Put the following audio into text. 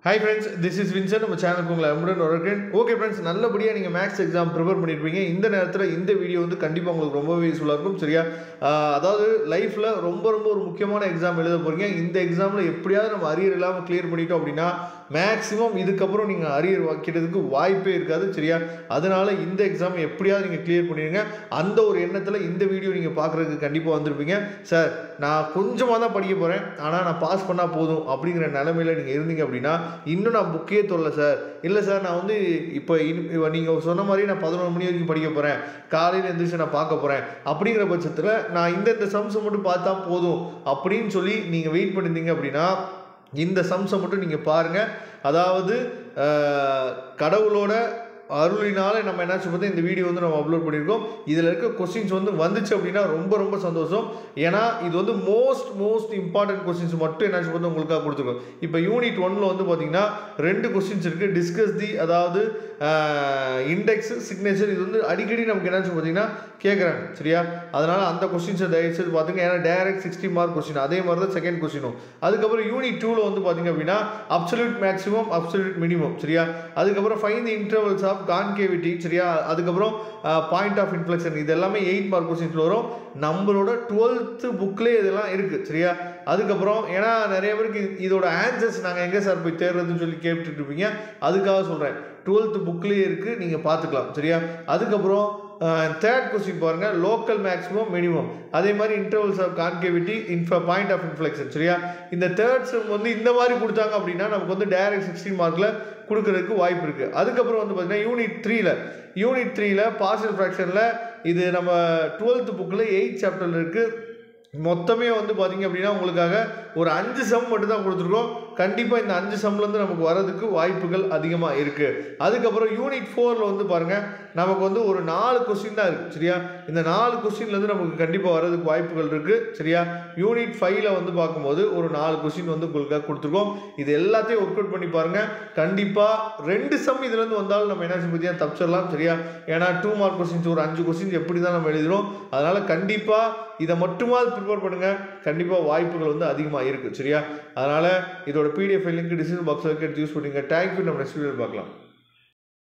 Hi friends, this is Vincent. நம்ம சேனலுக்கு உங்களை அன்புடன் வரவேற்கிறேன். ஓகே ஃப்ரெண்ட்ஸ், நல்லபடியாக நீங்கள் மேக்ஸ் எக்ஸாம் ப்ரிப்பேர் பண்ணியிருப்பீங்க. இந்த நேரத்தில் இந்த வீடியோ வந்து கண்டிப்பாக உங்களுக்கு ரொம்பவே யூஸ்ஃபுல்லாக இருக்கும். சரியா? அதாவது லைஃப்பில் ரொம்ப ஒரு முக்கியமான எக்ஸாம் எழுத போகிறீங்க. இந்த எக்ஸாமில் எப்படியாவது நம்ம அரியர் இல்லாமல் கிளியர் பண்ணிட்டோம் அப்படின்னா மேக்ஸிமம் இதுக்கப்புறம் நீங்கள் அரியர் வைக்கிறதுக்கு வாய்ப்பே இருக்காது. சரியா? அதனால் இந்த எக்ஸாம் எப்படியாவது நீங்கள் கிளியர் பண்ணிடுங்க. அந்த ஒரு எண்ணத்தில் இந்த வீடியோ நீங்கள் பார்க்குறதுக்கு கண்டிப்பாக வந்திருப்பீங்க. சார், நான் கொஞ்சமாக தான் படிக்க போகிறேன், ஆனால் நான் பாஸ் பண்ணால் போதும் அப்படிங்கிற நிலமையில் நீங்கள் இருந்தீங்க அப்படின்னா இன்னும் நான் புக்கே தொல்லை சார், இல்லை சார் நான் வந்து இப்போ நீங்கள் சொன்ன மாதிரி நான் 11 மணி வரைக்கும் படிக்க போகிறேன், காலையில் எழுந்திரிச்சு நான் பார்க்க போகிறேன் அப்படிங்கிற பட்சத்தில் நான் இந்த சம்ஸை மட்டும் பார்த்தா போதும் அப்படின்னு சொல்லி நீங்கள் வெயிட் பண்ணியிருந்தீங்க அப்படின்னா இந்த சம்ஸை மட்டும் நீங்கள் பாருங்கள். அதாவது கடவுளோட அருளினால நம்ம என்னாச்சு பார்த்தா இந்த வீடியோ வந்து நம்ம அப்லோட் பண்ணியிருக்கோம். இதில் இருக்க கொஸ்டின்ஸ் வந்து வந்துச்சு அப்படின்னா ரொம்ப சந்தோஷம். ஏன்னா இது வந்து மோஸ்ட் இம்பார்ட்டன்ட் கொஸ்டின்ஸ் மட்டும் என்னாச்சு பார்த்தா உங்களுக்காக கொடுத்துருக்கோம். இப்போ யூனிட் 1ல் வந்து பார்த்தீங்கன்னா 2 கொஸ்டின்ஸ் இருக்குது. டிஸ்கஸ் தி, அதாவது இண்டெக்ஸ், சிக்னேச்சர். இது வந்து அடிக்கடி நமக்கு என்னாச்சு பார்த்தீங்கன்னா கேட்குறாங்க. சரியா? அதனால் அந்த கொஸ்டின்ஸை தயவுசெய்து பார்த்துங்க. ஏன்னா டைரக்ட் 60 மார்க் கொஸ்டின், அதே மாதிரி தான் செகண்ட் கொஸ்டினும். அதுக்கப்புறம் யூனிட் 2ல் வந்து பார்த்தீங்க அப்படின்னா அப்சல்யூட் மேக்ஸிமம், அப்சல்யூட் மினிமம். சரியா? அதுக்கப்புறம் find the intervals of concavity. சரியா? அதுக்கப்புறம் பாயிண்ட் ஆஃப் இன்ஃப்ளெக்ஷன். இது எல்லாமே 8 மார்க் கொஸ்டின்ஸ் வரும். நம்மளோட 12th புக்லேயே இதெல்லாம் இருக்குது. சரியா? அதுக்கப்புறம் ஏன்னா நிறைய பேருக்கு இதோட ஆன்சர்ஸ் நாங்கள் எங்கே சார் போய் தேடுறதுன்னு சொல்லி கேட்டுட்டு இருப்பீங்க. அதுக்காக சொல்கிறேன், 12th புக்லேயே இருக்குது, நீங்கள் பார்த்துக்கலாம். சரியா? அதுக்கப்புறம் தேர்ட் கொஸ்டின் பாருங்கள், லோக்கல் மேக்ஸிமம் மினிமம், அதே மாதிரி intervals of concavity, point of inflection. சரியா? இந்த தேர்ட் சம் வந்து இந்த மாதிரி கொடுத்தாங்க அப்படின்னா நமக்கு வந்து டைரக்ட் 16 மார்க்கில் கொடுக்கறதுக்கு வாய்ப்பு இருக்குது. அதுக்கப்புறம் வந்து பார்த்தீங்கன்னா யூனிட் 3ல் பார்ஷியல் ஃப்ராக்ஷனில் இது நம்ம 12th புக்கில் 8th சாப்டரில் இருக்குது. மொத்தமே வந்து பார்த்தீங்க அப்படின்னா உங்களுக்காக ஒரு 5 சம் மட்டும் தான் கொடுத்துருக்கோம். கண்டிப்பாக இந்த 5 சம்லேருந்து நமக்கு வரதுக்கு வாய்ப்புகள் அதிகமாக இருக்குது. அதுக்கப்புறம் யூனிட் 4ல் வந்து பாருங்கள், நமக்கு வந்து ஒரு 4 கொஸ்டின் தான் இருக்குது. சரியா? இந்த 4 கொஸ்டின்லேருந்து நமக்கு கண்டிப்பாக வரதுக்கு வாய்ப்புகள் இருக்குது. சரியா? யூனிட் 5ல் வந்து பார்க்கும்போது ஒரு 4 கொஸ்டின் வந்து உங்களுக்காக கொடுத்துருக்கோம். இது எல்லாத்தையும் ஒர்க் அவுட் பண்ணி பாருங்கள். கண்டிப்பாக 2 சம் இதுலேருந்து வந்தாலும் நம்ம என்ன பற்றியாக தப்பிச்சிடலாம். சரியா? ஏன்னா 2 மார்க் கொஸ்டின்ஸ் ஒரு 5 கொஸ்டின்ஸ் எப்படி தான் நம்ம எழுதுகிறோம். அதனால் கண்டிப்பாக இதை மட்டுமாவது ப்ரிப்பேர் பண்ணுங்கள். கண்டிப்பாக வாய்ப்புகள் வந்து அதிகமாக இருக்குது. சரியா? அதனால் இதோட PDF லிங்க் டிஸ்கிரிப்ஷன் பாக்ஸில் எடுத்து யூஸ் பண்ணுங்க. தேங்க்யூ. நம்ம நெக்ஸ்ட் வீடியோவில் பார்க்கலாம்.